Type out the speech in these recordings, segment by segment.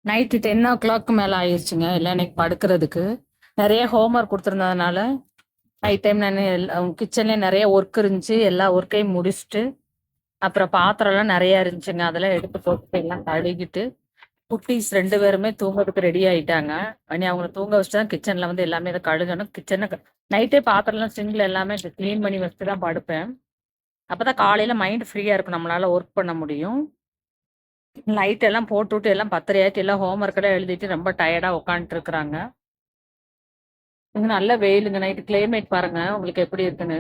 Night 10:00 மேல ஆயிருச்சுங்க. எல்லாம் இன்னைக்கு படுக்கிறதுக்கு. நெறைய ஹோம்வொர்க் குடுத்துருந்ததுனால, நைட் டைம் நானு கிச்சன்லயே நெறைய ஒர்க் இருந்துச்சு. எல்லா ஒர்க்கையும் முடிச்சுட்டு, அப்புறம் பாத்திரம்லாம் நெறைய இருந்துச்சுங்க. அதெல்லாம் எடுத்து போட்டு எல்லாம் கழுவிட்டு, குட்டீஸ் 2 பேருமே தூங்கறதுக்கு ரெடி ஆயிட்டாங்க. இனி அவங்கள தூங்க வச்சுட்டு தான் கிச்சன்ல வந்து எல்லாமே இத கழுகணும். நைட்டே பாத்திரம்லாம் சிங்க்ல எல்லாமே கிளீன் பண்ணி வச்சுட்டு தான் படுப்பேன். அப்பதான் காலையில மைண்ட் ஃப்ரீயா இருக்கும். நம்மளால ஒர்க் பண்ண முடியும். லைட் எல்லாம் போட்டுவிட்டு எல்லாம் 10:30 ஆயிட்டு எல்லாம் ஹோம்வொர்க் எல்லாம் எழுதிட்டு ரொம்ப டயர்டா உட்காந்துட்டு இருக்கிறாங்க. இங்க நல்ல வெயிலுங்க. நைட் கிளைமேட் பாருங்க உங்களுக்கு எப்படி இருக்குன்னு.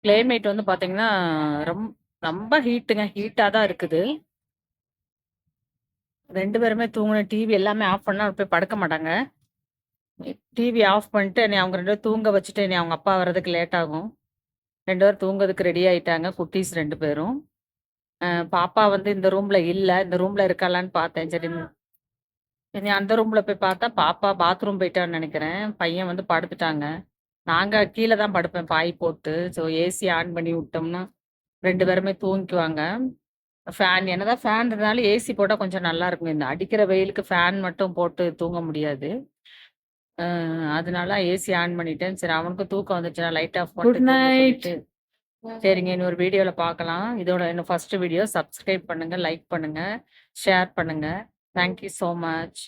கிளைமேட் வந்து பாத்தீங்கன்னா ரொம்ப ரொம்ப ஹீட்டுங்க. ஹீட்டா தான் இருக்குது. 2 பேருமே தூங்கணும். டிவி எல்லாமே ஆஃப் பண்ணா போய் படுக்க மாட்டாங்க. டிவி ஆஃப் பண்ணிட்டு என்னைய அவங்க 2 பேரும் தூங்க வச்சுட்டு என்னைய அவங்க அப்பா வர்றதுக்கு லேட் ஆகும். 2 பேரும் தூங்குறதுக்கு ரெடி ஆயிட்டாங்க. குட்டீஸ் 2 பேரும். பாப்பா வந்து இந்த ரூம்ல இல்ல. இந்த ரூம்ல இருக்காளான்னு பார்த்தேன். சரி இனி அந்த ரூம்ல போய் பார்த்தா, பாப்பா பாத்ரூம் போயிட்டான்னு நெனைக்கிறேன். பையன் வந்து படுத்துட்டாங்க. நாங்க கீழ தான் படுப்பேன் பாய் போட்டு. ஸோ ஏசி ஆன் பண்ணி விட்டோம்னா, 2 பேருமே தூங்கிக்குவாங்க. ஃபேன் என்னதான் ஃபேன் இருந்தாலும் ஏசி போட்டா கொஞ்சம் நல்லா இருக்கும். இந்த அடிக்கிற வெயிலுக்கு ஃபேன் மட்டும் போட்டு தூங்க முடியாது. அதனால ஏசி ஆன் பண்ணிட்டேன். சரி அவனுக்கும் தூக்கம் வந்துச்சுன்னா லைட் ஆஃப் பண்ணிட்டு குட் நைட். சரிங்க. இன்னொரு வீடியோல பார்க்கலாம். இதோட இன்னும் ஃபர்ஸ்ட் வீடியோ. சப்ஸ்கிரைப் பண்ணுங்க, லைக் பண்ணுங்க, ஷேர் பண்ணுங்க. Thank you so much.